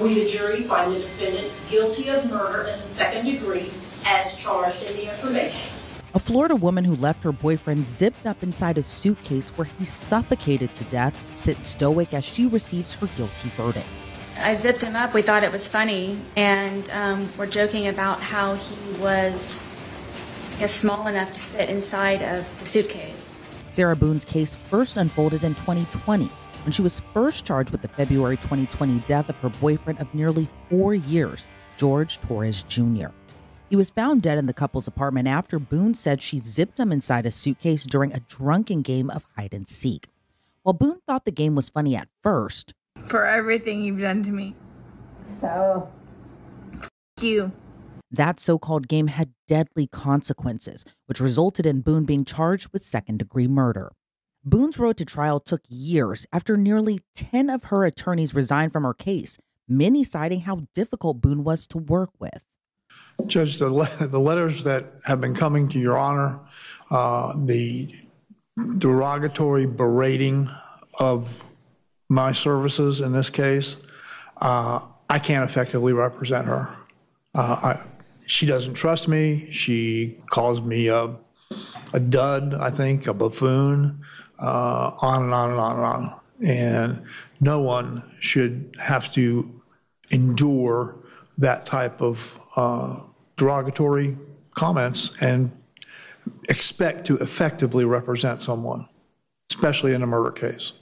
We, the jury, find the defendant guilty of murder in the second degree as charged in the information. A Florida woman who left her boyfriend zipped up inside a suitcase where he suffocated to death sits stoic as she receives her guilty verdict. I zipped him up. We thought it was funny, and we're joking about how he was small enough to fit inside of the suitcase. Sarah Boone's case first unfolded in 2020 when she was first charged with the February 2020 death of her boyfriend of nearly 4 years, Jorge Torres Jr. He was found dead in the couple's apartment after Boone said she zipped him inside a suitcase during a drunken game of hide and seek. While Boone thought the game was funny at first, for everything you've done to me. So, you. That so-called game had deadly consequences, which resulted in Boone being charged with second-degree murder. Boone's road to trial took years after nearly 10 of her attorneys resigned from her case, many citing how difficult Boone was to work with. Judge, the letters that have been coming to Your Honor, the derogatory berating of my services in this case, I can't effectively represent her. She doesn't trust me. She calls me a dud, I think, a buffoon, on and on and on and on. And no one should have to endure that type of derogatory comments and expect to effectively represent someone, especially in a murder case.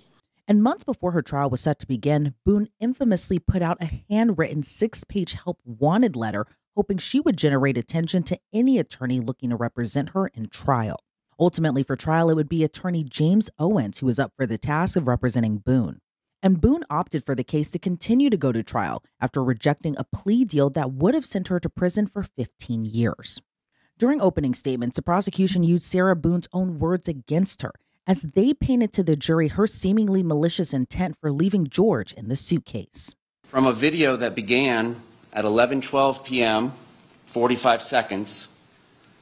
And months before her trial was set to begin, Boone infamously put out a handwritten 6-page help wanted letter, hoping she would generate attention to any attorney looking to represent her in trial. Ultimately, for trial, it would be attorney James Owens who was up for the task of representing Boone. And Boone opted for the case to continue to go to trial after rejecting a plea deal that would have sent her to prison for 15 years. During opening statements, the prosecution used Sarah Boone's own words against her as they painted to the jury her seemingly malicious intent for leaving George in the suitcase. From a video that began at 11:12 p.m., 45 seconds,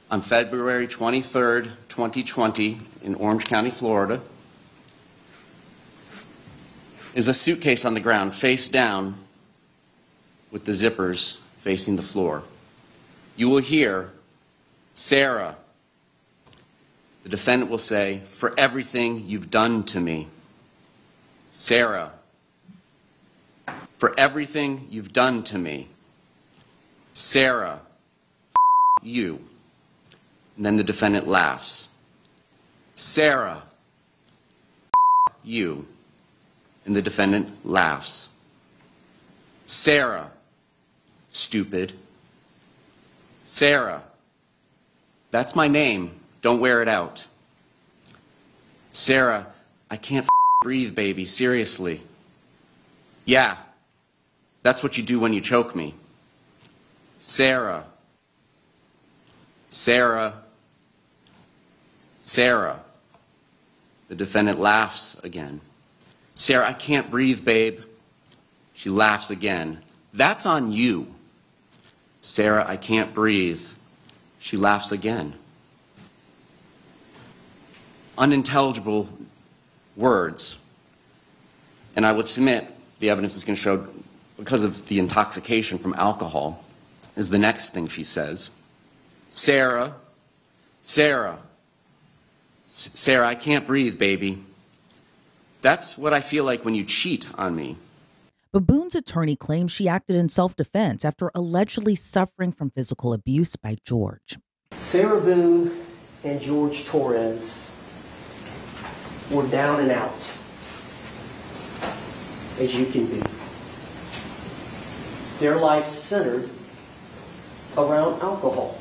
on February 23rd, 2020, in Orange County, Florida, is a suitcase on the ground, face down, with the zippers facing the floor. You will hear, Sarah. The defendant will say, for everything you've done to me. Sarah. For everything you've done to me. Sarah. You. And then the defendant laughs. Sarah. You. And the defendant laughs. Sarah. Stupid. Sarah. That's my name. Don't wear it out. Sarah, I can't breathe, baby, seriously. Yeah, that's what you do when you choke me. Sarah. Sarah. Sarah. The defendant laughs again. Sarah, I can't breathe, babe. She laughs again. That's on you. Sarah, I can't breathe. She laughs again. Unintelligible words. And I would submit the evidence is going to show, because of the intoxication from alcohol, is the next thing she says. Sarah, Sarah, Sarah, I can't breathe, baby. That's what I feel like when you cheat on me. But Boone's attorney claims she acted in self-defense after allegedly suffering from physical abuse by George. Sarah Boone and Jorge Torres were down and out, as you can be. Their life centered around alcohol.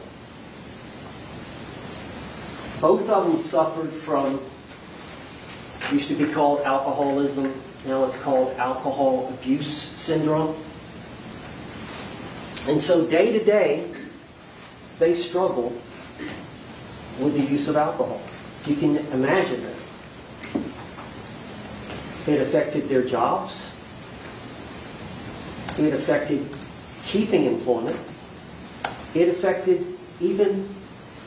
Both of them suffered from, used to be called alcoholism, now it's called alcohol abuse syndrome. And so day to day, they struggle with the use of alcohol. You can imagine that. It affected their jobs. It affected keeping employment. It affected even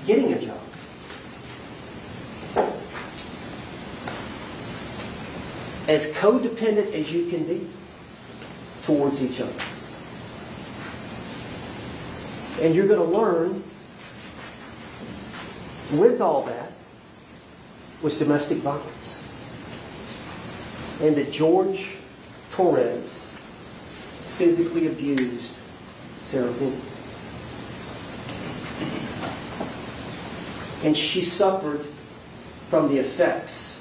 getting a job. As codependent as you can be towards each other. And you're going to learn with all that was domestic violence. And that Jorge Torres physically abused Sarah Boone. And she suffered from the effects,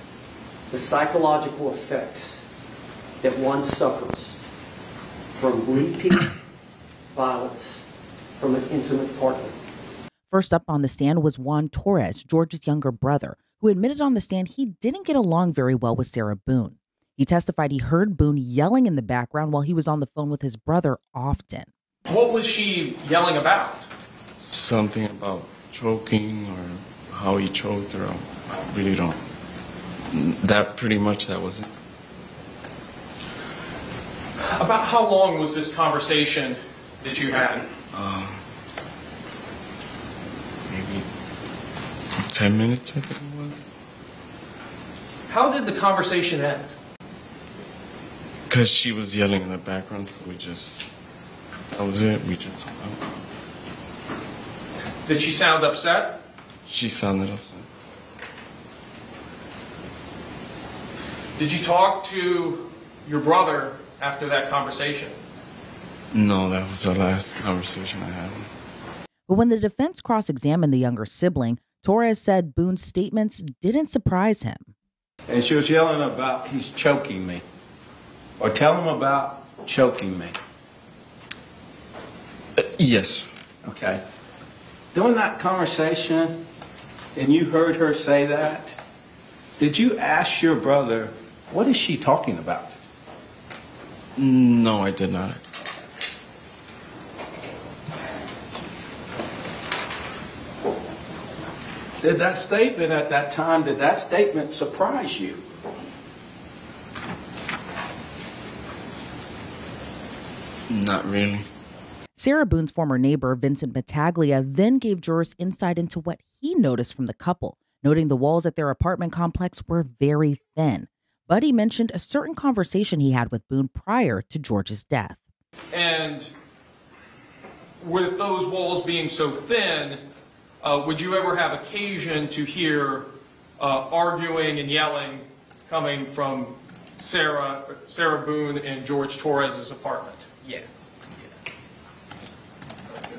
the psychological effects that one suffers from repeat violence from an intimate partner. First up on the stand was Juan Torres, George's younger brother, who admitted on the stand he didn't get along very well with Sarah Boone. He testified he heard Boone yelling in the background while he was on the phone with his brother often. What was she yelling about? Something about choking or how he choked her. I really don't. That was it. About how long was this conversation that you had? Maybe 10 minutes, I think it was. How did the conversation end? Because she was yelling in the background, that was it. Did she sound upset? She sounded upset. Did you talk to your brother after that conversation? No, that was the last conversation I had. But when the defense cross-examined the younger sibling, Torres said Boone's statements didn't surprise him. And she was yelling about, he's choking me. Or tell him about choking me. Yes. Okay. During that conversation, and you heard her say that, did you ask your brother, what is she talking about? No, I did not. Did that statement at that time, did that statement surprise you? Not really. Sarah Boone's former neighbor, Vincent Battaglia, then gave jurors insight into what he noticed from the couple, noting the walls at their apartment complex were very thin. But he mentioned a certain conversation he had with Boone prior to George's death. And with those walls being so thin, would you ever have occasion to hear arguing and yelling coming from Sarah Boone and Jorge Torres' apartment? Yeah.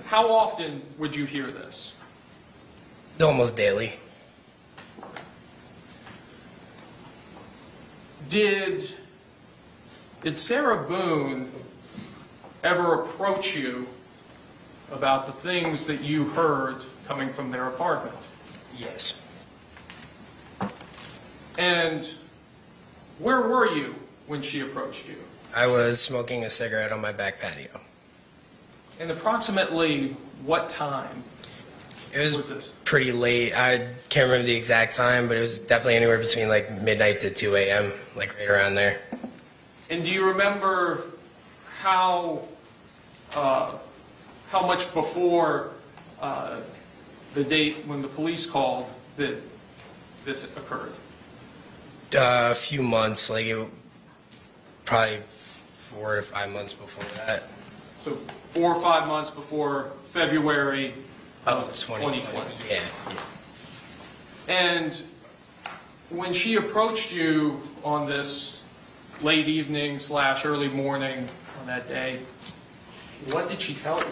How often would you hear this? Almost daily. Did Sarah Boone ever approach you about the things that you heard coming from their apartment? Yes. And where were you when she approached you? I was smoking a cigarette on my back patio. And approximately what time? It was pretty late. I can't remember the exact time, but it was definitely anywhere between like midnight to 2 a.m., like right around there. And do you remember how much before the date when the police called that this occurred? A few months, probably 4 to 5 months before that. So 4 or 5 months before February of 2020. Yeah. And when she approached you on this late evening / early morning on that day, what did she tell you?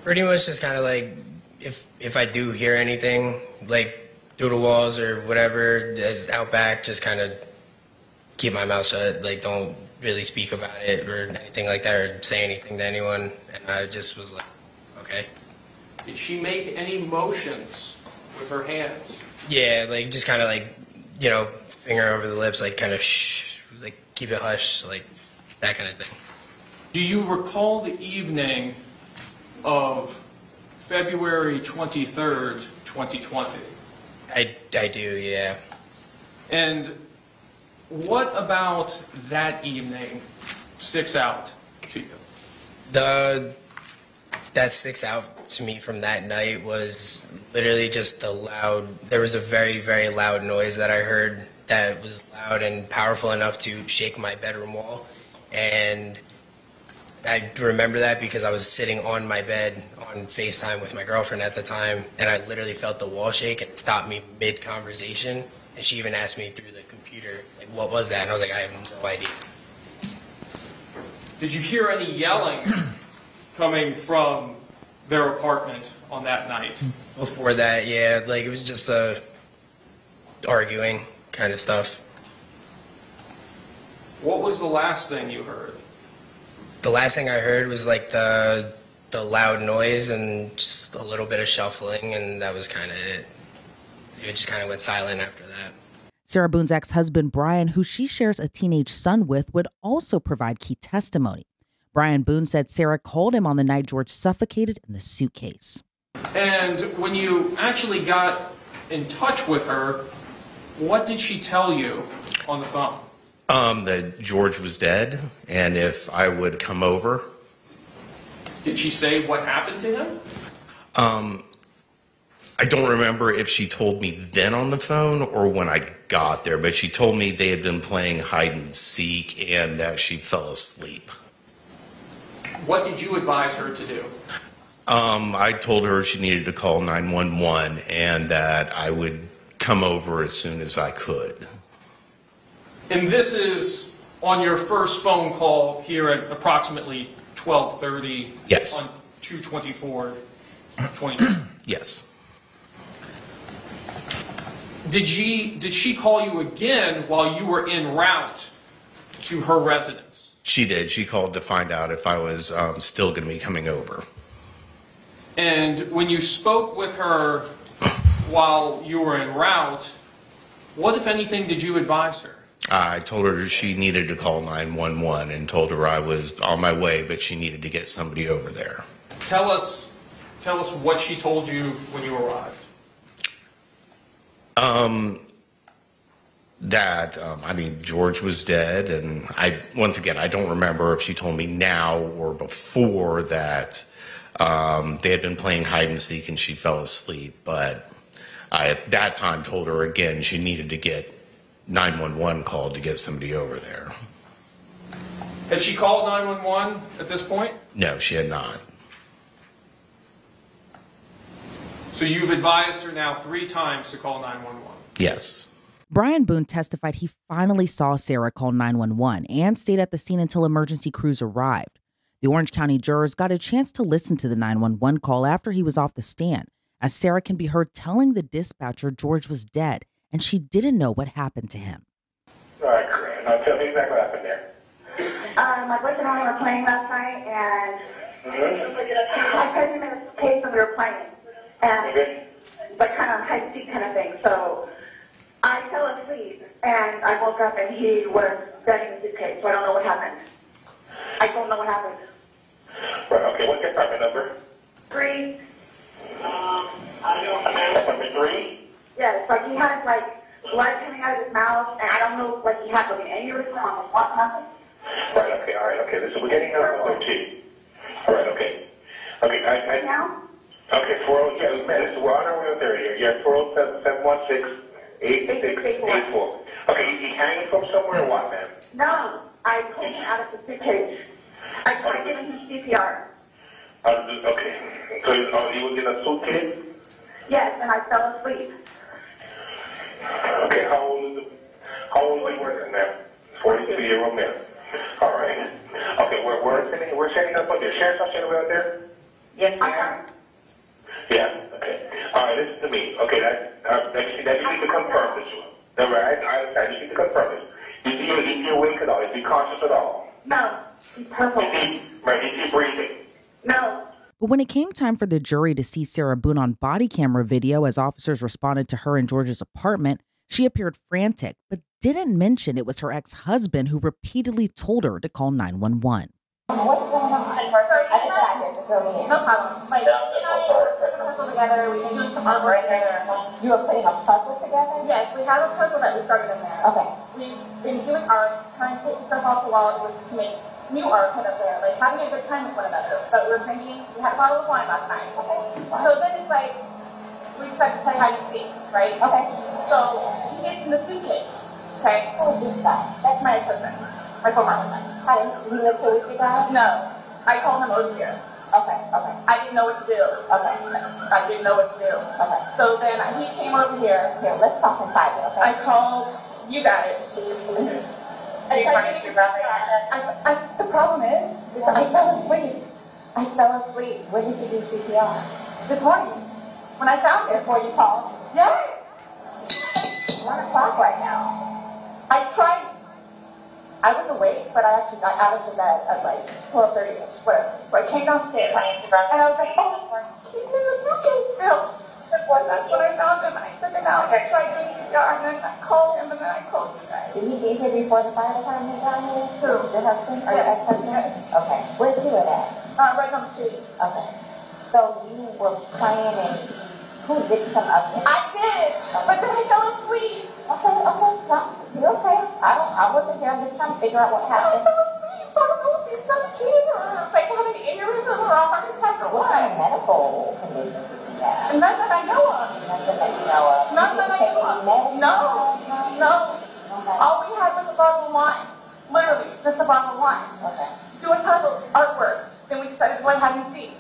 Pretty much just kind of like, if I do hear anything, like through the walls or whatever is out back, just kind of keep my mouth shut, like don't really speak about it or anything like that or say anything to anyone. And I just was like, okay. Did she make any motions with her hands? Yeah, like just kind of like, finger over the lips, like kind of shh, like keep it hush, like that kind of thing. Do you recall the evening of February 23rd, 2020? I do, yeah. And what about that evening sticks out to you? That sticks out to me from that night was literally just there was a very, very loud noise that I heard that was loud and powerful enough to shake my bedroom wall. And I remember that because I was sitting on my bed on FaceTime with my girlfriend at the time, and I literally felt the wall shake, and it stopped me mid-conversation, and she even asked me through the computer, like, what was that? And I was like, I have no idea. Did you hear any yelling coming from their apartment on that night? Before that, yeah, like it was just arguing kind of stuff. What was the last thing you heard? The last thing I heard was like the loud noise and just a little bit of shuffling, and that was kind of it. It just kind of went silent after that. Sarah Boone's ex-husband, Brian, who she shares a teenage son with, would also provide key testimony. Brian Boone said Sarah called him on the night George suffocated in the suitcase. And when you actually got in touch with her, what did she tell you on the phone? That George was dead, and if I would come over. Did she say what happened to him? I don't remember if she told me then on the phone or when I got there, but she told me they had been playing hide and seek and that she fell asleep. What did you advise her to do? I told her she needed to call 911 and that I would come over as soon as I could. And this is on your first phone call here at approximately 12:30. Yes. On 2/24/20. Yes. Did she call you again while you were en route to her residence? She did. She called to find out if I was still going to be coming over. And when you spoke with her while you were en route, what, if anything, did you advise her? I told her she needed to call 911 and told her I was on my way, but she needed to get somebody over there. Tell us what she told you when you arrived. George was dead, and once again, I don't remember if she told me now or before that they had been playing hide and seek and she fell asleep, but I, at that time, told her again she needed to get 911 called to get somebody over there. Had she called 911 at this point? No, she had not. So you've advised her now 3 times to call 911? Yes. Brian Boone testified he finally saw Sarah call 911 and stayed at the scene until emergency crews arrived. The Orange County jurors got a chance to listen to the 911 call after he was off the stand, as Sarah can be heard telling the dispatcher George was dead and she didn't know what happened to him. All right, great. Now tell me exactly what happened there. My boyfriend and I were playing last night, and my cousin made a suitcase and we were playing, and like kind of hide and seek kind of thing. So I fell asleep, and I woke up, and he was dead in the suitcase. So I don't know what happened. I don't know what happened. Right. Okay. What's your apartment number? 3. Apartment 3. Yes, like he had like blood coming out of his mouth, and I don't know what he had, like an aneurysm on the what, nothing. Right. Okay. All right. Okay. So we're getting number 13. All right. Okay. Okay. Now? Okay. 40. Yeah. We're on our way there. Yeah. 407-716-8684. Okay. Is he hanging from somewhere or what, ma'am? No, I pulled him out of the suitcase. I tried giving him CPR. Okay. So he was in a suitcase? Yes, and I fell asleep. Okay. How old is he working, ma'am? 42-year-old man. All right. Okay. We're setting up on the sheriff's station out there. Yes, ma'am. Yeah. Okay. All right. Listen to me. Okay. That you need to confirm this one. All right. I just need to confirm this. Is he awake at all? Is he conscious at all? No. He's purple. Is he breathing? No. But when it came time for the jury to see Sarah Boone on body camera video as officers responded to her in George's apartment, she appeared frantic, but didn't mention it was her ex-husband who repeatedly told her to call 911. What's going on? I just got here to fill me in. No problem. Like, put a puzzle together. We've been doing some artwork together. You were putting a puzzle together? Yes, we have a puzzle that we started in there. Okay. We've been doing art, trying to take stuff off the wall to make new art put up there, like having a good time with one another. But we had a bottle of wine last night. Okay. So then it's like, we decided to play hide and seek, right? Okay. So he gets in the suitcase. Okay. Who is this guy? That's my ex-husband. My former husband. You lived here with you guys? No. I called him over here. Okay. I didn't know what to do. Okay. I didn't know what to do. Okay. So then he came over here. Here, let's talk inside here, okay? I called you guys. The problem is I fell asleep. When did you do CPR? This morning. When I found it before you called. Yeah. 1 o'clock right now. I tried. I was awake, but I actually got out of the bed at like 12:30ish, whatever. So I came downstairs, and I was like, oh, he's in the suitcase still. That's when I found him, and I took him out, and I tried doing CPR, and then I called him, and then I called you guys. Did he be here before the fire department got here? Who? Your husband? Or your ex-husband? Yes. Okay. Where'd you live at? Right on the street. Okay. So you were playing, and who did come up? I did, but then I fell asleep. Okay. You're okay. I wasn't here. I'm just trying to figure out what happened. I fell asleep. I don't know if he's suffocated or like had an aneurysm or a heart attack or what. What kind of medical condition did he have? None that I know of. Nothing that you know of. None that I know of. No. All we had was a bottle of wine. Literally, just a bottle of wine. Okay. Doing puzzles, artwork. Then we decided to play hide and seek.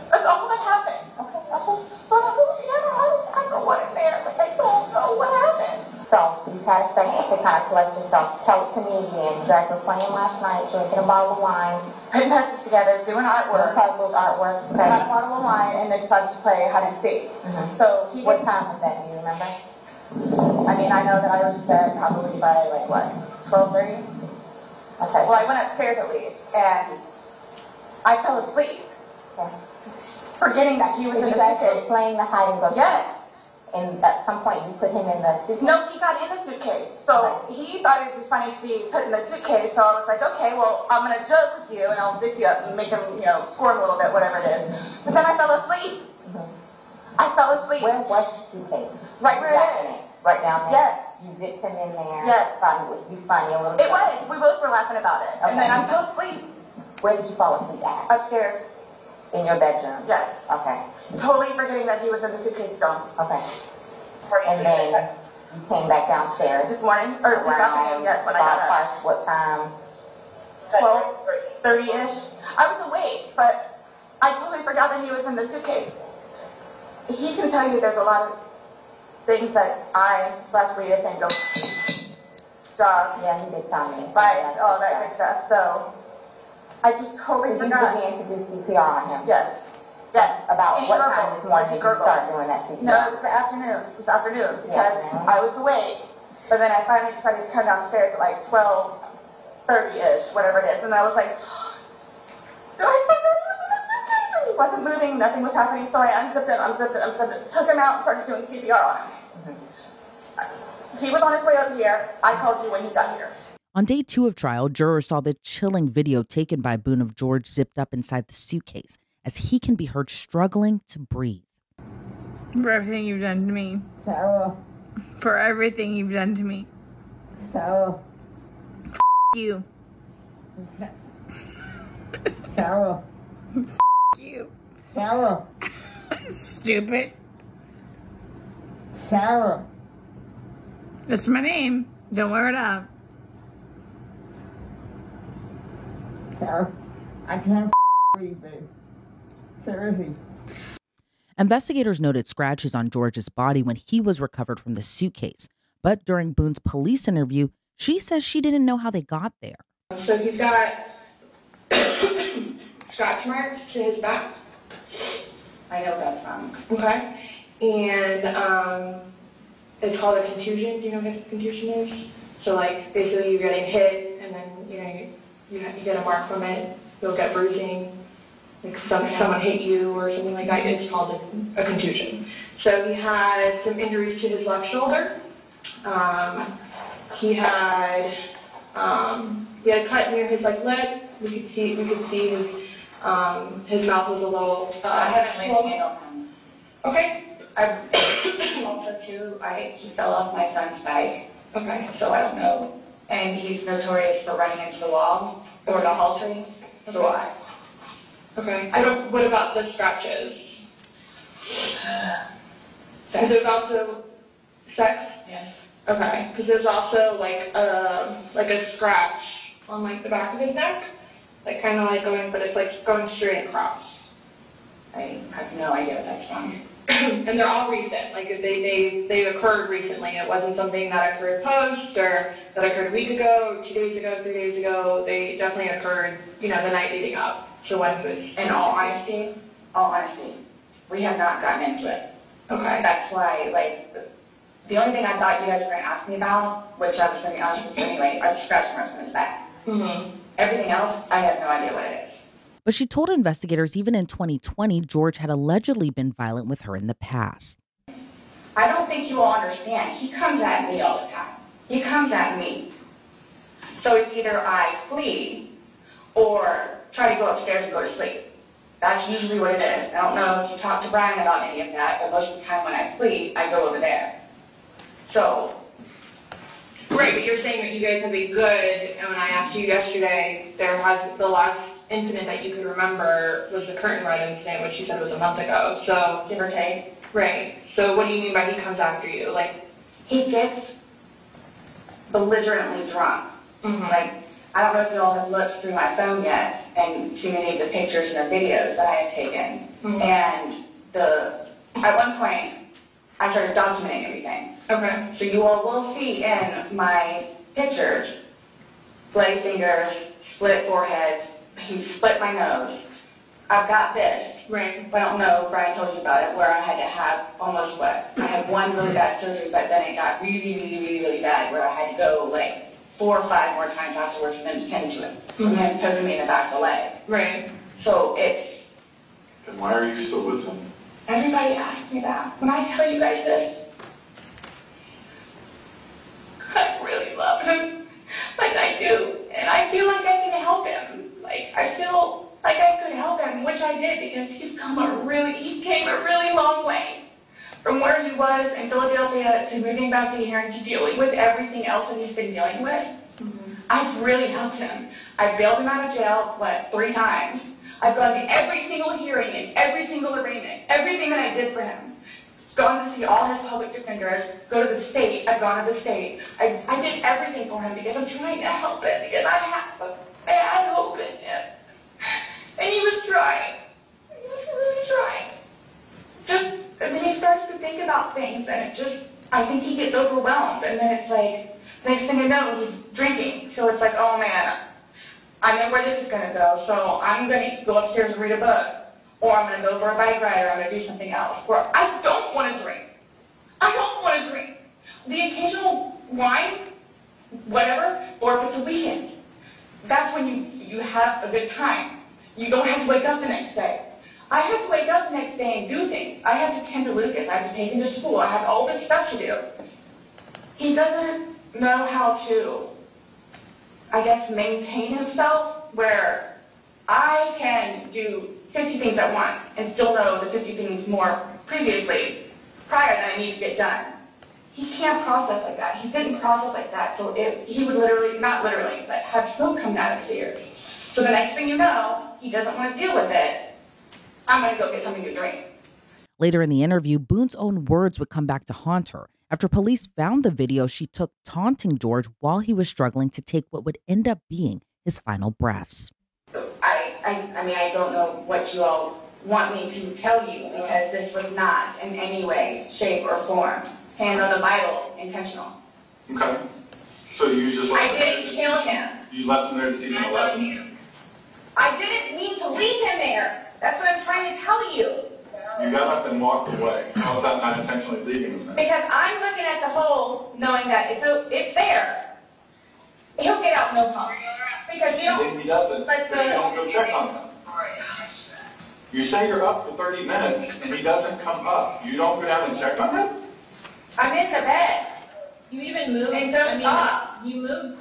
That's all that happened. Okay. So I moved together. I go what in there? Like I don't know what happened. So you had a second to kind of collect yourself. Tell it to me again. You guys were playing last night, drinking a bottle of wine, putting puzzles together, doing artwork. Puzzles, artwork. Okay. Had a bottle of wine, and they decided to play hide and seek. So what time was that? Do you remember? I mean, I know that I was in bed probably by like what, 12:30. Okay. Well, I went upstairs at least, and I fell asleep. Okay. Forgetting that he was in the suitcase. Playing the hide and go. Yes. And at some point you put him in the suitcase? No, he got in the suitcase. So he thought it would be funny to be put in the suitcase. So I was like, okay, well, I'm going to joke with you and I'll zip you up and make him, squirm a little bit, whatever it is. But then I fell asleep. I fell asleep. Where was the suitcase? Right where it is. Right down there? Yes. You zipped him in there? Yes. Thought it would be funny a little bit? It was. We both were laughing about it. Okay. And then I fell asleep. Where did you fall asleep at? Upstairs. In your bedroom? Yes. Okay. Totally forgetting that he was in the suitcase still. Okay. And then you came back downstairs? This morning, or this afternoon, yes, when I got up. What time? 12:30ish. I was awake, but I totally forgot that he was in the suitcase. He can tell you there's a lot of things that I/Rita think of jobs. Yeah, he did tell me. Right, all that good stuff. So I just totally forgot. So you began to do CPR on him? Yes. About what time this morning did you start doing that CPR? No, it was the afternoon. Because I was awake. But then I finally decided to come downstairs at like 12:30ish, whatever it is. And I was like, I thought he was in the suitcase. And he wasn't moving. Nothing was happening. So I unzipped it, took him out and started doing CPR on him. He was on his way up here. I called you when he got here. On day 2 of trial, jurors saw the chilling video taken by Boone of George zipped up inside the suitcase, as he can be heard struggling to breathe. For everything you've done to me. Sarah. For everything you've done to me. Sarah. You. Sarah. You. Sarah. Stupid. Sarah. That's my name. Don't wear it up. Sarah. I can't breathe, babe. Seriously. Investigators noted scratches on George's body when he was recovered from the suitcase. But during Boone's police interview, she says she didn't know how they got there. So he's got scratch marks to his back. I know that's wrong. Okay. And it's called a contusion. Do you know what a contusion is? So like basically you're getting hit and then you get a mark from it. You'll get bruising. Like someone hit you or something like that. It's called a contusion. So he had some injuries to his left shoulder. He had a cut near his lip. We could see his mouth was a little. I haven't laid a hand on him. Okay. Also too, he fell off my son's bike. Okay. So I don't know. And he's notorious for running into the wall or the haltering. So why? Okay. What about the scratches? Because there's also sex. Yes. Okay. Because there's also like a scratch on like the back of his neck, like kind of like going, but it's like going straight across. I have no idea what that's from. And they're all recent, like they occurred recently. It wasn't something that occurred post or that occurred a week ago, 2 days ago, 3 days ago. They definitely occurred, you know, the night leading up to when it was. In all honesty, we have not gotten into it. Okay. That's why, like, the only thing I thought you guys were going to ask me about, which I was going to be honest with you anyway, are the scratch marks on his back. Mm-hmm. Everything else, I have no idea what it is. But she told investigators even in 2020, George had allegedly been violent with her in the past. I don't think you all understand. He comes at me all the time. He comes at me. So it's either I flee or try to go upstairs and go to sleep. That's usually what it is. I don't know if you talked to Brian about any of that, but most of the time when I flee, I go over there. So. Right, but you're saying that you guys have a good, and when I asked you yesterday, there has the last incident that you could remember was the curtain rod incident, which you said was a month ago. So, give or take. Right. So what do you mean by he comes after you? Like, he gets belligerently drunk. Mm-hmm. Like, I don't know if you all have looked through my phone yet and seen any of the pictures and the videos that I have taken. Mm-hmm. And at one point, I started documenting everything. Okay. So you all will see in my pictures, bloody fingers, split foreheads, he split my nose. I've got this. Right. I don't know if Brian told you about it, where I had to have almost what? I had one really bad surgery, but then it got really, really, really, really bad, where I had to go like 4 or 5 more times afterwards and then tend to it. Mm-hmm. And then putting me in the back of the leg. Right. So it's... And why are you still with him? Everybody asks me that. When I tell you guys this, I really love him. Like I do. And I feel like I can help him. Like I feel like I could help him, which I did, because he came a really long way from where he was in Philadelphia to moving back to here and to dealing with everything else that he's been dealing with. Mm-hmm. I've really helped him. I bailed him out of jail, 3 times. I've gone to every single hearing and every single arraignment, everything that I did for him. Gone to see all his public defenders, go to the state, I've gone to the state. I did everything for him because I'm trying to help him, because I have a bad hope in him. And he was trying. He was really trying. And then he starts to think about things, and I think he gets overwhelmed, and then it's like, next thing I know, he's drinking. So it's like, oh man, I know where this is going to go, so I'm going to go upstairs and read a book. Or I'm going to go for a bike ride, or I'm going to do something else. Or I don't want to drink. I don't want to drink. The occasional wine, whatever, or if it's a weekend. That's when you have a good time. You don't have to wake up the next day. I have to wake up the next day and do things. I have to tend to Lucas. I have to take him to school. I have all this stuff to do. He doesn't know how to, I guess, maintain himself, where I can do 50 things at once and still know the 50 things more prior that I need to get done. He can't process like that. He didn't process like that, so he would literally, not literally, but have smoke coming out of his ears. So the next thing you know, he doesn't want to deal with it. I'm going to go get something to drink. Later in the interview, Boone's own words would come back to haunt her after police found the video she took taunting George while he was struggling to take what would end up being his final breaths. I don't know what you all want me to tell you, because this was not in any way, shape, or form handled the Bible intentional. Okay. So you just... I didn't kill him. You left him there to teach him a lesson? I didn't mean to leave him there. That's what I'm trying to tell you. You got up and walked away. How is that not intentionally leaving him there? Because I'm looking at the hole, knowing that it's there. He'll get out no problem. Because you don't... If he doesn't, you don't go check on him. You say you're up for 30 minutes, and he doesn't come up. You don't go down and check on him? I'm in the bed. You even moved,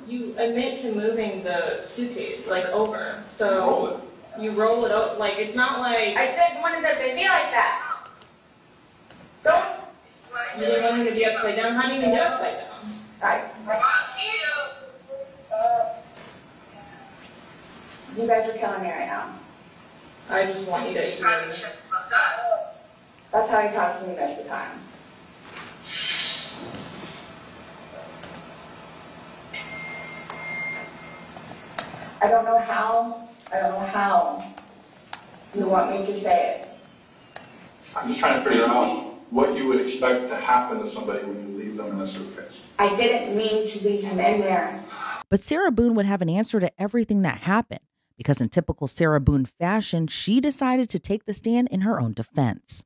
you admit to moving the suitcase, over. So roll it. You roll it over, it's not like... I said, when does it be like that? Don't... You didn't want him to be upside down? How do you even get upside down? You guys are killing me right now. I just want you to hear me. That's how he talks to me most of the time. I don't know how I don't know how you want me to say it. I'm just trying to figure out what you would expect to happen to somebody when you leave them in a suitcase. I didn't mean to leave him in there. But Sarah Boone would have an answer to everything that happened, because in typical Sarah Boone fashion, she decided to take the stand in her own defense.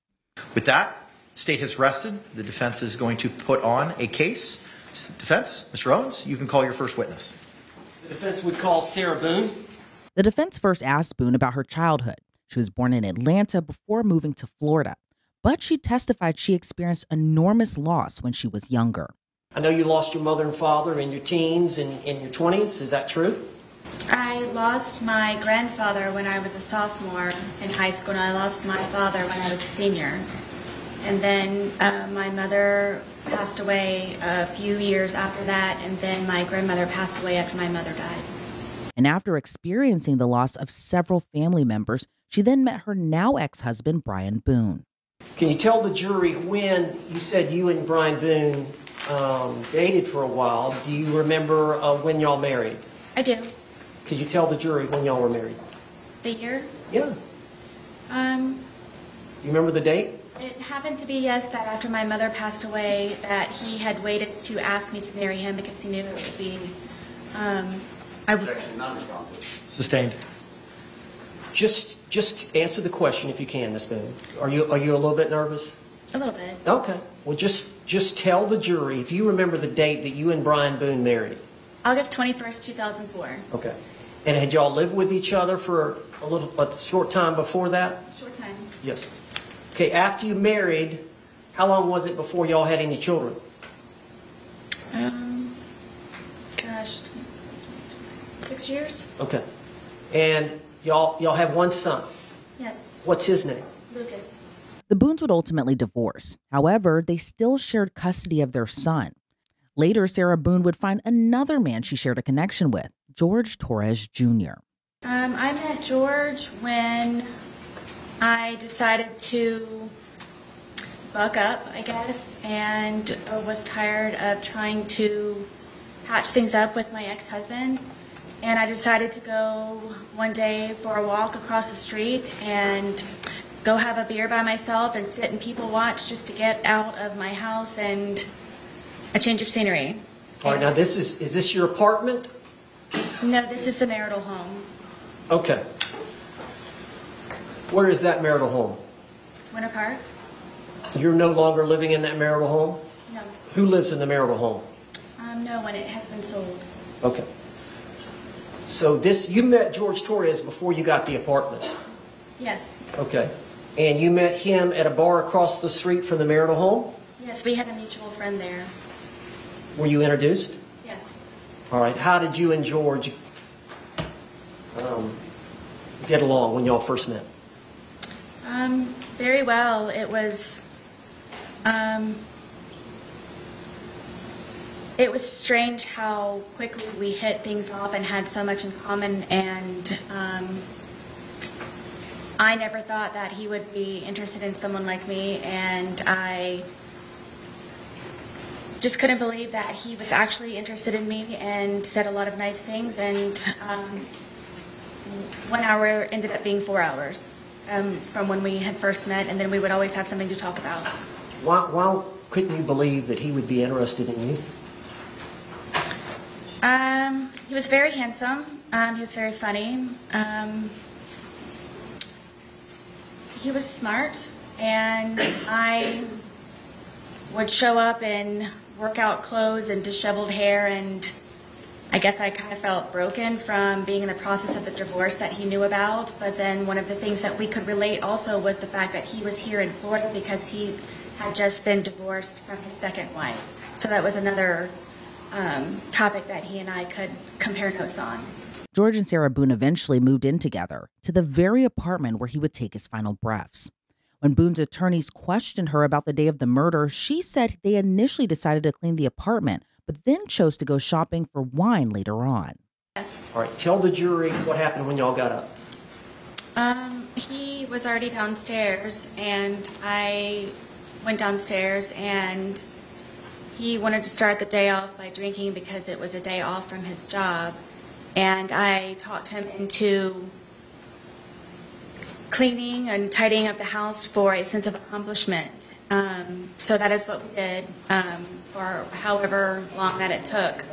With that, the state has rested. The defense is going to put on a case. Defense, Mr. Owens, you can call your first witness. The defense would call Sarah Boone. The defense first asked Boone about her childhood. She was born in Atlanta before moving to Florida, but she testified she experienced enormous loss when she was younger. I know you lost your mother and father in your teens and in your 20s. Is that true? I lost my grandfather when I was a sophomore in high school, and I lost my father when I was a senior. And then my mother passed away a few years after that, and then my grandmother passed away after my mother died. And after experiencing the loss of several family members, she then met her now ex-husband, Brian Boone. Can you tell the jury when you said you and Brian Boone dated for a while? Do you remember when y'all married? I do. Could you tell the jury when y'all were married? The year? Yeah. Do you remember the date? It happened to be, yes, that after my mother passed away, that he had waited to ask me to marry him because he knew it would be... Objection, non-responsive. Sustained. Just answer the question if you can, Ms. Boone. Are you a little bit nervous? A little bit. Okay. Well, just tell the jury if you remember the date that you and Brian Boone married. August 21st, 2004. Okay. And had y'all lived with each other for a short time before that? Short time. Yes. Okay, after you married, how long was it before y'all had any children? Gosh, 6 years? Okay. And y'all have one son? Yes. What's his name? Lucas. The Boones would ultimately divorce. However, they still shared custody of their son. Later, Sarah Boone would find another man she shared a connection with, Jorge Torres Jr. I met George when I decided to buck up, I guess, and was tired of trying to patch things up with my ex-husband. And I decided to go one day for a walk across the street and go have a beer by myself and sit and people watch just to get out of my house and a change of scenery. All right, now is this your apartment? No, this is the marital home. Okay. Where is that marital home? Winter Park? You're no longer living in that marital home? No. Who lives in the marital home? No one. It has been sold. Okay. So you met Jorge Torres before you got the apartment? Yes. Okay. And you met him at a bar across the street from the marital home? Yes, we had a mutual friend there. Were you introduced? Yes. All right. How did you and George get along when y'all first met? Very well. It was strange how quickly we hit things off and had so much in common, and I never thought that he would be interested in someone like me, and I just couldn't believe that he was actually interested in me and said a lot of nice things, and 1 hour ended up being 4 hours from when we had first met, and then we would always have something to talk about. Why couldn't you believe that he would be interested in you? He was very handsome. He was very funny. He was smart, and I would show up in workout clothes and disheveled hair, and I guess I kind of felt broken from being in the process of the divorce that he knew about. But then one of the things that we could relate also was the fact that he was here in Florida because he had just been divorced from his second wife. So that was another topic that he and I could compare notes on. George and Sarah Boone eventually moved in together to the very apartment where he would take his final breaths. When Boone's attorneys questioned her about the day of the murder, she said they initially decided to clean the apartment, but then chose to go shopping for wine later on. Yes. All right, tell the jury what happened when y'all got up. He was already downstairs, and I went downstairs, and he wanted to start the day off by drinking because it was a day off from his job. And I talked him into cleaning and tidying up the house for a sense of accomplishment. So that is what we did for however long that it took.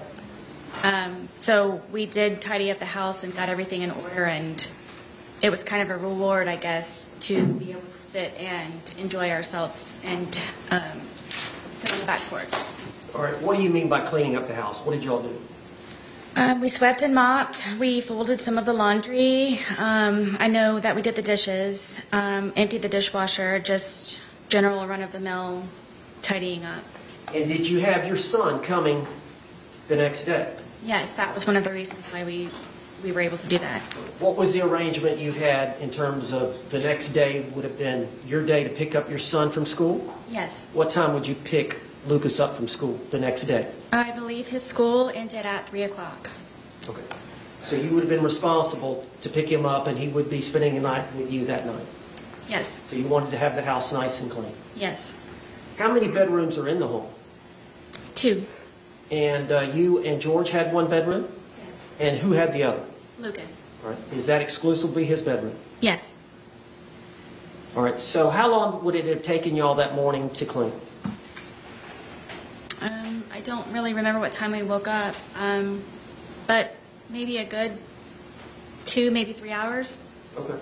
So we did tidy up the house and got everything in order, and it was kind of a reward, I guess, to be able to sit and enjoy ourselves and sit on the back porch. All right, what do you mean by cleaning up the house? What did y'all do? We swept and mopped. We folded some of the laundry. I know that we did the dishes, emptied the dishwasher, just general run-of-the-mill tidying up. And did you have your son coming the next day? Yes, that was one of the reasons why we were able to do that. What was the arrangement you had in terms of the next day would have been your day to pick up your son from school? Yes. What time would you pick Lucas up from school the next day? I believe his school ended at 3 o'clock. Okay. So you would have been responsible to pick him up, and he would be spending the night with you that night? Yes. So you wanted to have the house nice and clean? Yes. How many bedrooms are in the home? 2. And you and George had one bedroom? Yes. And who had the other? Lucas. All right. Is that exclusively his bedroom? Yes. All right. So how long would it have taken y'all that morning to clean? I don't really remember what time we woke up, but maybe a good 2, maybe 3 hours. Okay.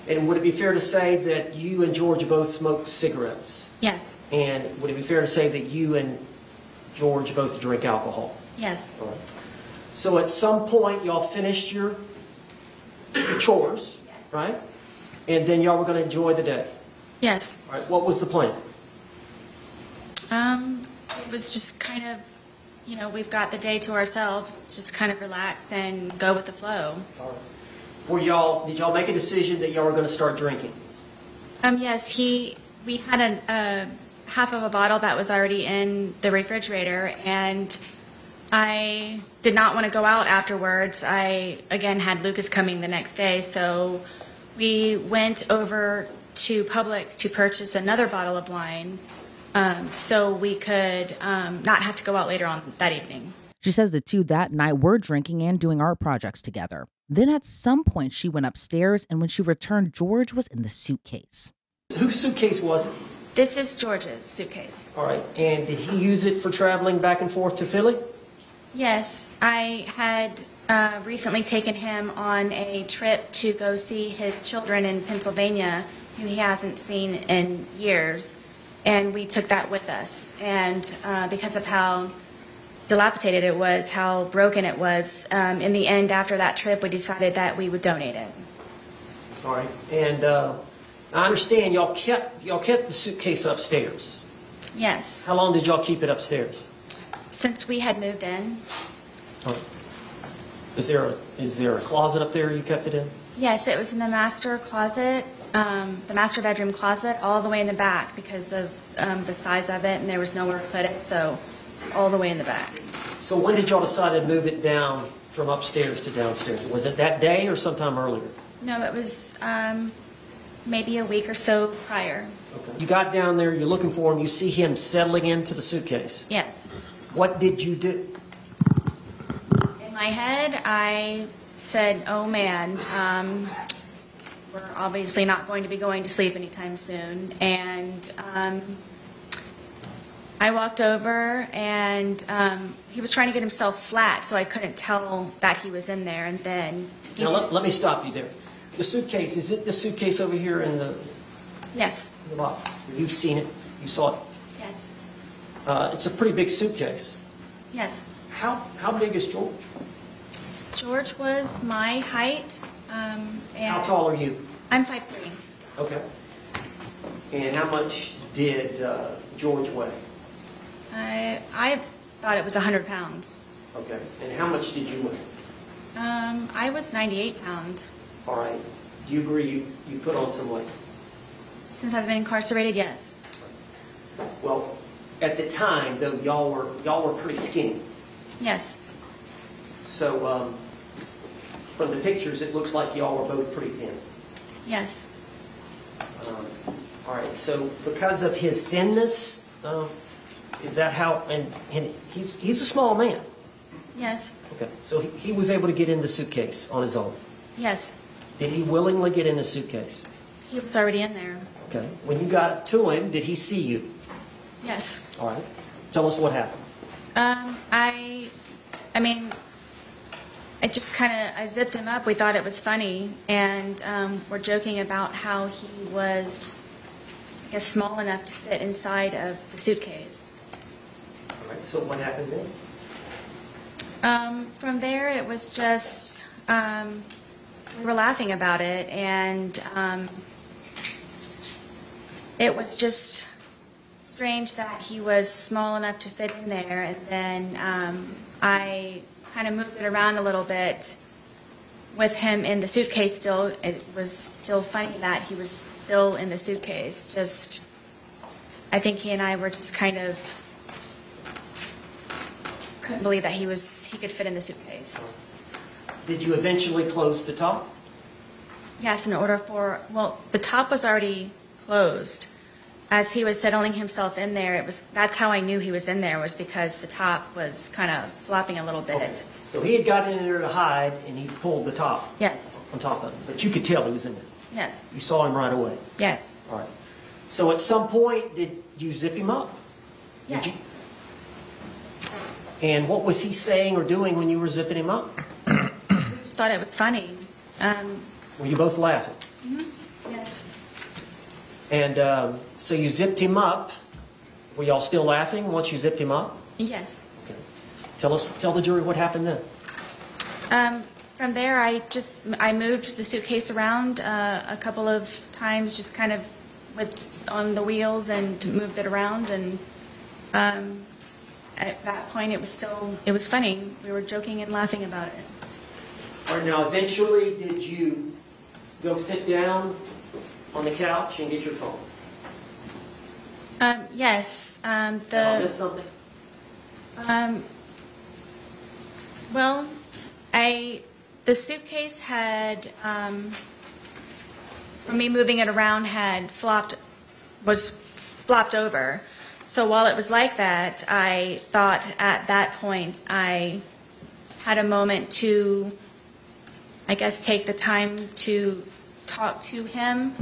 And would it be fair to say that you and George both smoked cigarettes? Yes. And would it be fair to say that you and George both drink alcohol? Yes. All right. So at some point, y'all finished your chores, yes. Right? And then y'all were going to enjoy the day? Yes. All right. What was the plan? It was just kind of, you know, we've got the day to ourselves. Let's just kind of relax and go with the flow. All right. Did y'all make a decision that y'all were going to start drinking? Yes, we had a half of a bottle that was already in the refrigerator, and I did not want to go out afterwards. I, again, had Lucas coming the next day, so we went over to Publix to purchase another bottle of wine so we could not have to go out later on that evening. She says the two that night were drinking and doing art projects together. Then at some point she went upstairs, and when she returned, George was in the suitcase. Whose suitcase was it? This is George's suitcase. All right. And did he use it for traveling back and forth to Philly? Yes. I had recently taken him on a trip to go see his children in Pennsylvania, who he hasn't seen in years, and we took that with us. And because of how dilapidated it was, how broken it was, in the end, after that trip, we decided that we would donate it. All right. And I understand y'all kept the suitcase upstairs. Yes. How long did y'all keep it upstairs? Since we had moved in. All right. Is there a closet up there you kept it in? Yes, it was in the master closet, the master bedroom closet, all the way in the back because of the size of it, and there was nowhere to put it, so it's all the way in the back. So when did y'all decide to move it down from upstairs to downstairs? Was it that day or sometime earlier? No, it was maybe a week or so prior. Okay. You got down there, you're looking for him, you see him settling into the suitcase. Yes. What did you do? In my head, I said, oh man, we're obviously not going to be going to sleep anytime soon. And I walked over, and he was trying to get himself flat, so I couldn't tell that he was in there. And then... Now, let me stop you there. The suitcase, is it the suitcase over here in the... Yes. In the box? You've seen it? You saw it? Yes. It's a pretty big suitcase. Yes. How big is George? George was my height. And How tall are you? I'm 5'3". Okay. And how much did George weigh? I thought it was 100 pounds. Okay. And how much did you weigh? I was 98 pounds. All right. Do you agree you put on some weight? Since I've been incarcerated, yes. Well, at the time, though, y'all were pretty skinny. Yes. So from the pictures, it looks like y'all were both pretty thin. Yes. All right. So because of his thinness, is that how? And he's a small man. Yes. Okay. So he was able to get in the suitcase on his own. Yes. Did he willingly get in the suitcase? He was already in there. Okay. When you got to him, did he see you? Yes. All right. Tell us what happened. I mean, I just I zipped him up. We thought it was funny, and we're joking about how he was, I guess, small enough to fit inside of the suitcase. All right. So what happened then? From there, it was just, we were laughing about it, and it was just strange that he was small enough to fit in there, and then I kind of moved it around a little bit with him in the suitcase still. It was still funny that he was still in the suitcase. Just, I think he and I were just kind of, couldn't believe that he could fit in the suitcase. Did you eventually close the top? Yes, in order for, well, the top was already closed. As he was settling himself in there, that's how I knew he was in there, was because the top was kind of flopping a little bit. Okay. So he had gotten in there to hide, and he pulled the top. Yes. On top of it. But you could tell he was in there. Yes. You saw him right away. Yes. All right. So at some point, did you zip him up? Yes. Did you? And what was he saying or doing when you were zipping him up? We just thought it was funny. Were you both laughing? Mm-hmm. Yes. And so you zipped him up. Were y'all still laughing once you zipped him up? Yes. Okay. Tell the jury what happened then. From there, I moved the suitcase around a couple of times, just kind of on the wheels, and moved it around. And at that point, it was funny. We were joking and laughing about it. All right. Now, eventually, did you go sit down on the couch and get your phone? Yes. Did I miss something? Well, the suitcase had, for me moving it around, was flopped over. So while it was like that, I thought at that point I had a moment to, I guess, take the time to talk to him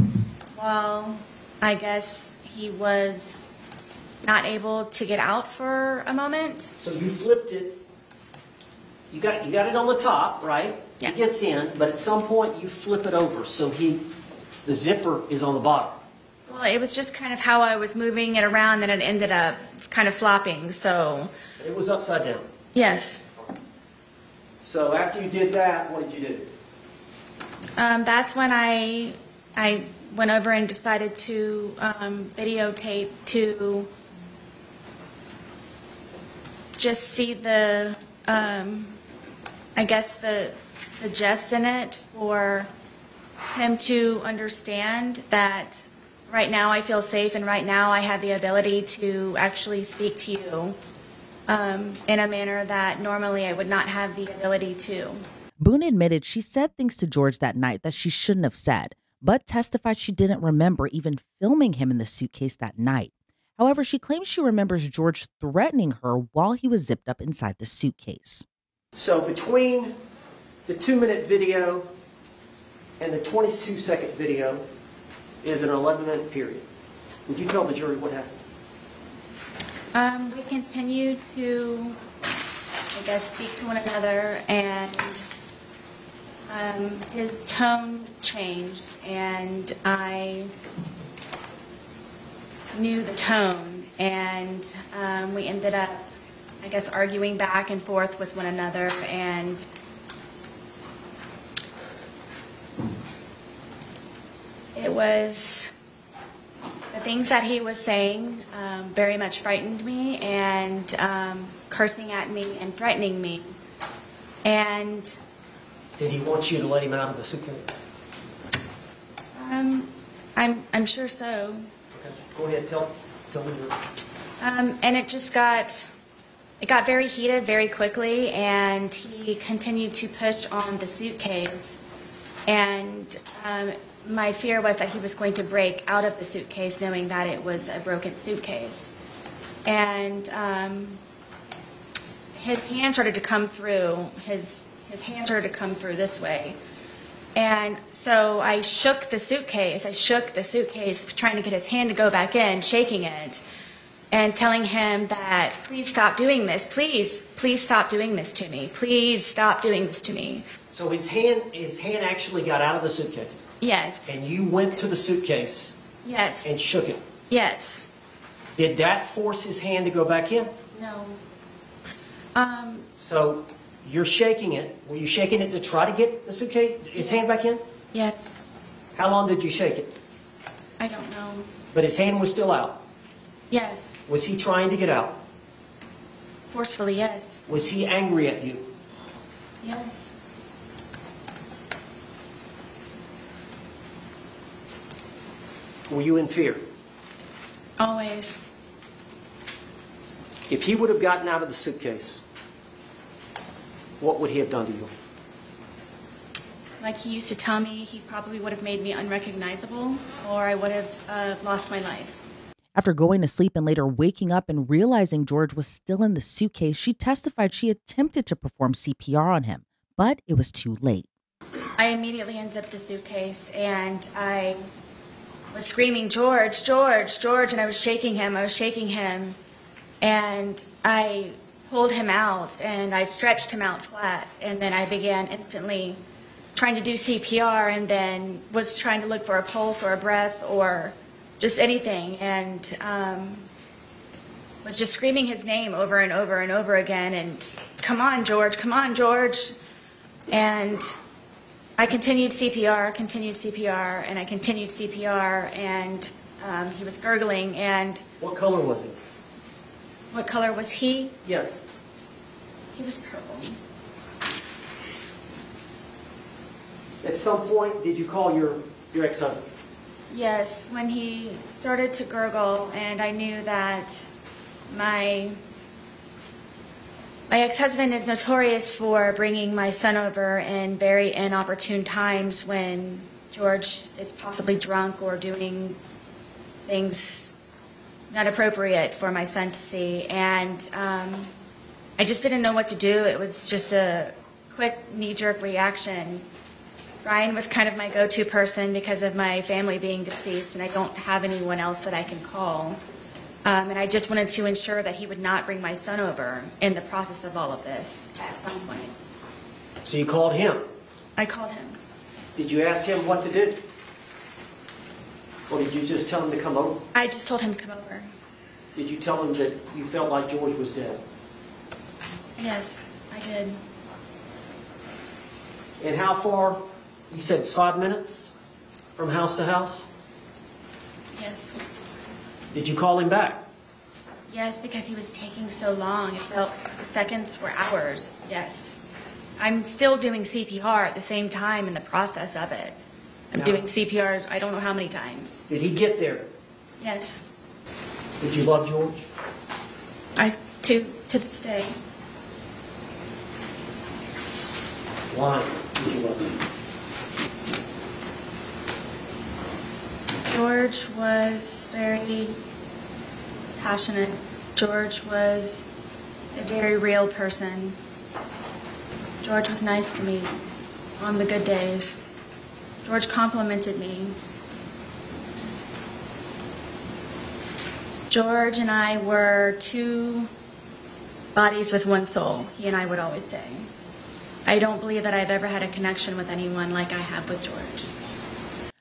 while I guess he was not able to get out for a moment. So you flipped it. You got it on the top, right? Yeah. It gets in, but at some point you flip it over so the zipper is on the bottom. Well, it was just kind of how I was moving it around, and it ended up kind of flopping. So it was upside down. Yes. So after you did that, what did you do? That's when I went over and decided to videotape to just see the, I guess, the jest in it, for him to understand that right now I feel safe, and right now I have the ability to actually speak to you in a manner that normally I would not have the ability to. Boone admitted she said things to George that night that she shouldn't have said, but testified she didn't remember even filming him in the suitcase that night. However, she claims she remembers George threatening her while he was zipped up inside the suitcase. So between the 2-minute video and the 22-second video is an 11-minute period. Would you tell the jury what happened? We continued to, I guess, speak to one another, and his tone changed, and I knew the tone, and we ended up, I guess, arguing back and forth with one another, and it was, the things that he was saying very much frightened me, and cursing at me and threatening me. And did he want you to let him out of the suitcase? I'm sure so. Okay. Go ahead, tell me. And it just got very heated very quickly, and he continued to push on the suitcase, and my fear was that he was going to break out of the suitcase, knowing that it was a broken suitcase. And his hand started to come through, his hand started to come through this way. And so I shook the suitcase. Trying to get his hand to go back in, shaking it, and telling him that, please stop doing this. Please stop doing this to me. Please stop doing this to me. So his hand actually got out of the suitcase? Yes. And you went to the suitcase? Yes. And shook it? Yes. Did that force his hand to go back in? No. So you're shaking it. Were you shaking it to try to get the suitcase, his hand back in? Yes. How long did you shake it? I don't know. But his hand was still out? Yes. Was he trying to get out? Forcefully, yes. Was he angry at you? Yes. Were you in fear? Always. If he would have gotten out of the suitcase, what would he have done to you? Like he used to tell me, he probably would have made me unrecognizable, or I would have lost my life. After going to sleep and later waking up and realizing George was still in the suitcase, she testified she attempted to perform CPR on him, but it was too late. I immediately unzipped the suitcase and I was screaming, George, George, George, and I was shaking him, and I pulled him out and I stretched him out flat, and then I began instantly trying to do CPR and then was trying to look for a pulse or a breath or just anything, and was just screaming his name over and over and over again, and come on, George, and I continued CPR, and I continued CPR, and he was gurgling, and... What color was he? What color was he? Yes. He was purple. At some point, did you call your ex-husband? Yes, when he started to gurgle, and I knew that my ex-husband is notorious for bringing my son over in very inopportune times when George is possibly drunk or doing things not appropriate for my son to see. And I just didn't know what to do. It was just a quick knee-jerk reaction. Brian was kind of my go-to person because of my family being deceased, and I don't have anyone else that I can call. And I just wanted to ensure that he would not bring my son over in the process of all of this at some point. So you called him? I called him. Did you ask him what to do? Or did you just tell him to come over? I just told him to come over. Did you tell him that you felt like George was dead? Yes, I did. And how far? You said it's 5 minutes from house to house? Yes. Did you call him back? Yes, because he was taking so long. It felt seconds were hours. Yes. I'm still doing CPR at the same time in the process of it. I'm doing CPR I don't know how many times. Did he get there? Yes. Did you love George? To this day. Why did you love him? George was very passionate. George was a very real person. George was nice to me on the good days. George complimented me. George and I were two bodies with one soul, he and I would always say. I don't believe that I've ever had a connection with anyone like I have with George.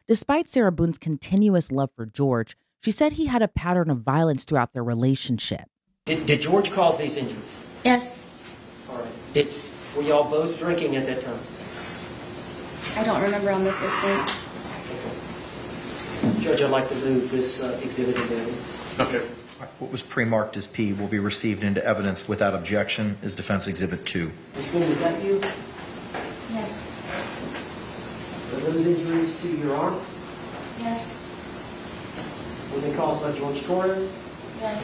Despite Sarah Boone's continuous love for George, she said he had a pattern of violence throughout their relationship. Did George cause these injuries? Yes. All right. Were y'all both drinking at that time? I don't remember on this instance. Okay. Judge, I'd like to move this exhibit into evidence. Okay. What was pre-marked as P will be received into evidence without objection as Defense Exhibit 2. Ms. Boone, is that you? Yes. Are those injuries to your arm? Yes. Were they caused by Jorge Torres? Yes.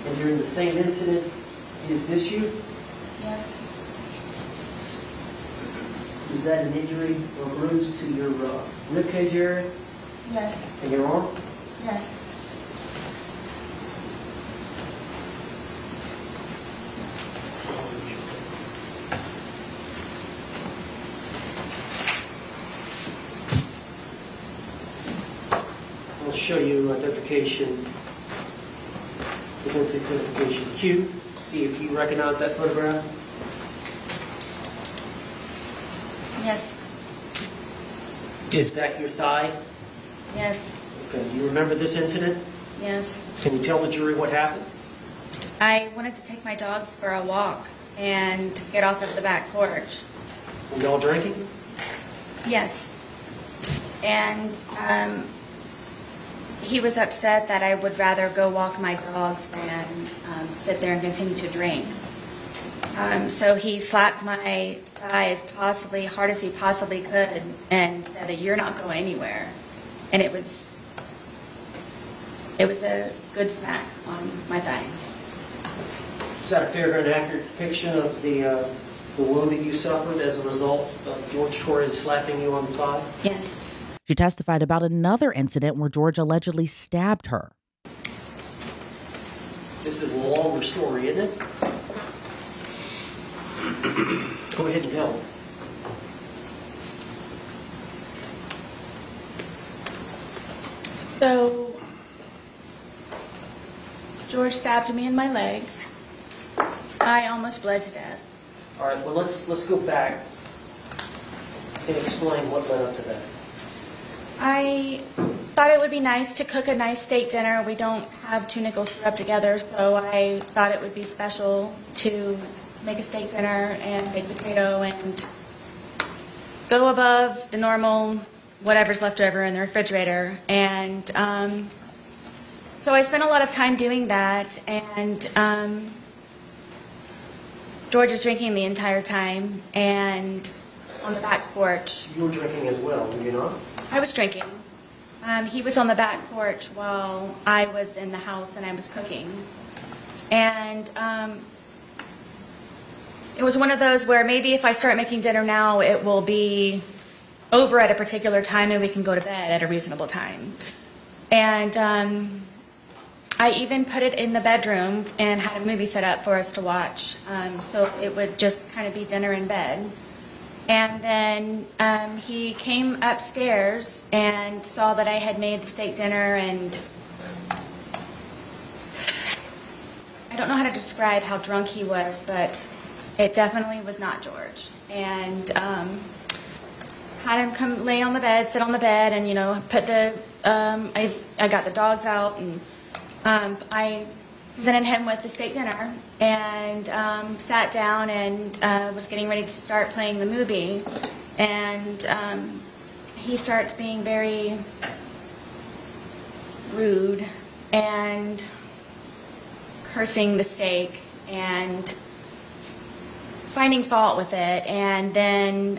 And during the same incident, is this you? Yes. Is that an injury or bruise to your ribcage area? Yes. And your arm? Yes. Let's show you identification, defense identification Q. See if you recognize that photograph. Yes. Is that your thigh? Yes. Okay. Do you remember this incident? Yes. Can you tell the jury what happened? I wanted to take my dogs for a walk and get off of the back porch. Were y'all drinking? Yes. And he was upset that I would rather go walk my dogs than sit there and continue to drink. So he slapped my thigh as hard as he possibly could and said that you're not going anywhere. And it was a good smack on my thigh. Is that a fair and accurate depiction of the wound that you suffered as a result of George Torres slapping you on the thigh? Yes. She testified about another incident where George allegedly stabbed her. This is a longer story, isn't it? Go ahead and tell me. So, George stabbed me in my leg. I almost bled to death. All right, well, let's go back and explain what led up to that. I thought it would be nice to cook a nice steak dinner. We don't have two nickels to rub together, so I thought it would be special to make a steak dinner and baked potato and go above the normal whatever's left over in the refrigerator. And so I spent a lot of time doing that, and George was drinking the entire time, and on the back porch. You were drinking as well, were you not? I was drinking. He was on the back porch while I was in the house and I was cooking. And it was one of those where maybe if I start making dinner now, it will be over at a particular time and we can go to bed at a reasonable time. And I even put it in the bedroom and had a movie set up for us to watch. So it would just kind of be dinner in bed. And then he came upstairs and saw that I had made the steak dinner, and I don't know how to describe how drunk he was, but it definitely was not George. And had him come lay on the bed, sit on the bed, and, you know, put the, I got the dogs out, and I presented him with the steak dinner and sat down and was getting ready to start playing the movie, and he starts being very rude and cursing the steak and finding fault with it. And then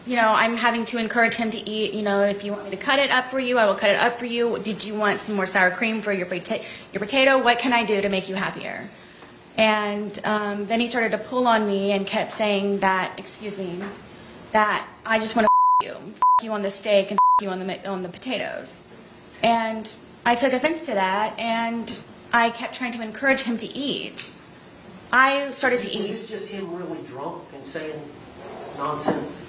you know, I'm having to encourage him to eat. You know, if you want me to cut it up for you, I will cut it up for you. Did you want some more sour cream for your potato? What can I do to make you happier? And then he started to pull on me and kept saying that, excuse me, that I just want to you on the steak and you on the potatoes. And I took offense to that, and I kept trying to encourage him to eat. I started to eat. Was this just him really drunk and saying nonsense?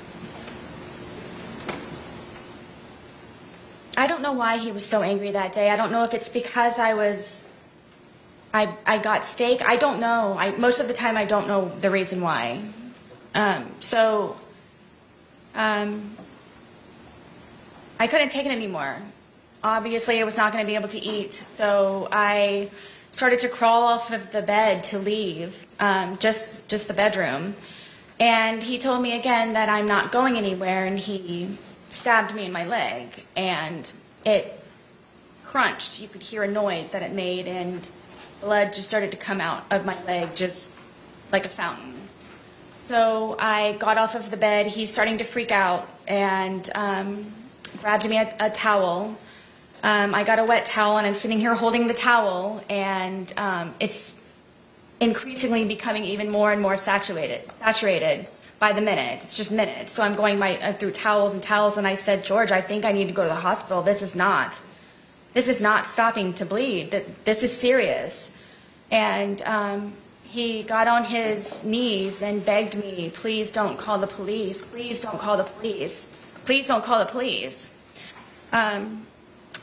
I don't know why he was so angry that day. I don't know if it's because I got steak. I don't know. Most of the time I don't know the reason why. I couldn't take it anymore. Obviously I was not going to be able to eat, so I started to crawl off of the bed to leave, just the bedroom. And he told me again that I'm not going anywhere, and he stabbed me in my leg, and it crunched. You could hear a noise that it made, and blood just started to come out of my leg just like a fountain. So I got off of the bed. He's starting to freak out and grabbed me a towel. I got a wet towel, and I'm sitting here holding the towel, and it's increasingly becoming even more and more saturated by the minute. It's just minutes. So I'm going through towels and towels, and I said, George, I think I need to go to the hospital. This is not stopping to bleed. This is serious. And he got on his knees and begged me, please don't call the police. Please don't call the police. Please don't call the police.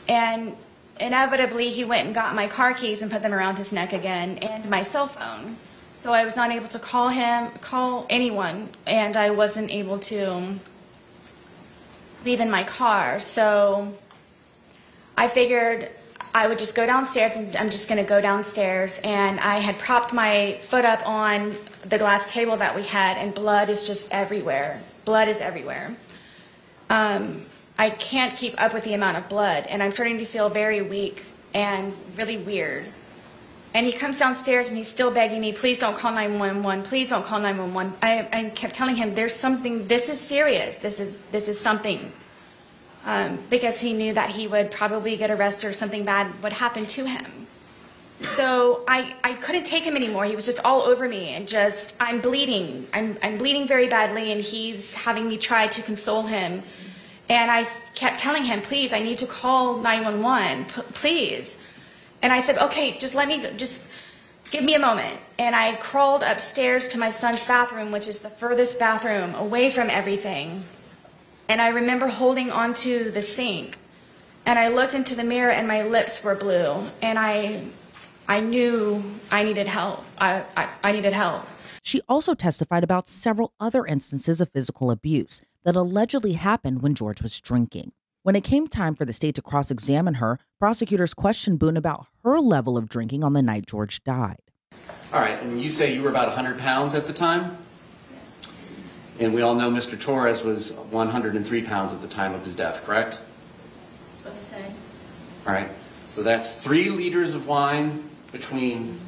And inevitably, he went and got my car keys and put them around his neck again, and my cell phone. So I was not able to call anyone, and I wasn't able to leave in my car. So I figured I would just go downstairs, and I'm just going to go downstairs. And I had propped my foot up on the glass table that we had, and blood is just everywhere. Blood is everywhere. I can't keep up with the amount of blood, and I'm starting to feel very weak and really weird. And he comes downstairs, and he's still begging me, please don't call 911, please don't call 911. I kept telling him, there's something, this is serious, this is something. Because he knew that he would probably get arrested or something bad would happen to him. So I couldn't take him anymore. He was just all over me, and just, I'm bleeding. I'm bleeding very badly, and he's having me try to console him. And I kept telling him, please, I need to call 911, please. And I said, okay, just give me a moment. And I crawled upstairs to my son's bathroom, which is the furthest bathroom away from everything. And I remember holding onto the sink. And I looked into the mirror, and my lips were blue. And I knew I needed help. I needed help. She also testified about several other instances of physical abuse that allegedly happened when George was drinking. When it came time for the state to cross-examine her, prosecutors questioned Boone about her level of drinking on the night George died. All right, and you say you were about 100 pounds at the time? Yes. And we all know Mr. Torres was 103 pounds at the time of his death, correct? That's what they say. All right, so that's 3 liters of wine between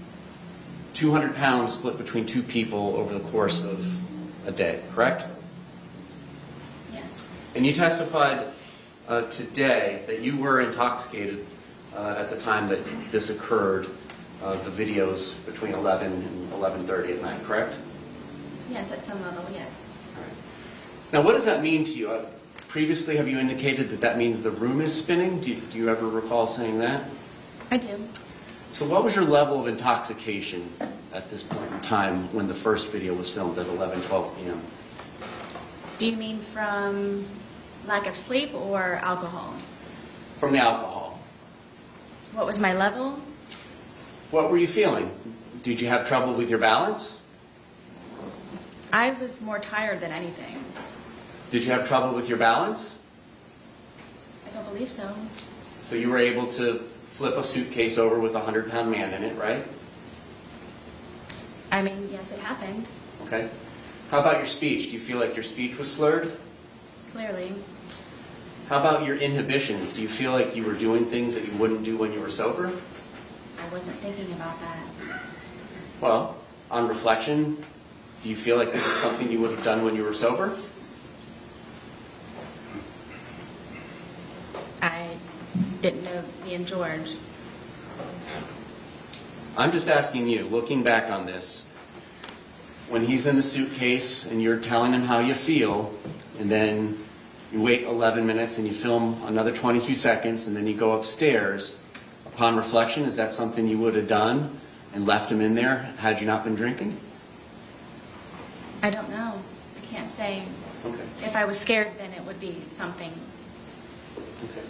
200 pounds split between 2 people over the course of a day, correct? Yes. And you testified today that you were intoxicated at the time that this occurred, the videos between 11 and 11:30 at night, correct? Yes, at some level, yes. All right. Now, what does that mean to you? Previously, have you indicated that that means the room is spinning? Do you ever recall saying that? I do. So what was your level of intoxication at this point in time when the first video was filmed at 11:12 p.m.? Do you mean from lack of sleep or alcohol? From the alcohol. What was my level? What were you feeling? Did you have trouble with your balance? I was more tired than anything. Did you have trouble with your balance? I don't believe so. So you were able to flip a suitcase over with a 100-pound man in it, right? I mean, yes, it happened. Okay. How about your speech? Do you feel like your speech was slurred? Clearly. How about your inhibitions? Do you feel like you were doing things that you wouldn't do when you were sober? I wasn't thinking about that. Well, on reflection, do you feel like this is something you would have done when you were sober? I didn't know me and George. I'm just asking you, looking back on this, when he's in the suitcase and you're telling him how you feel, and then you wait 11 minutes and you film another 22 seconds and then you go upstairs, upon reflection, is that something you would have done and left him in there had you not been drinking? I don't know. I can't say. Okay. If I was scared, then it would be something. Okay.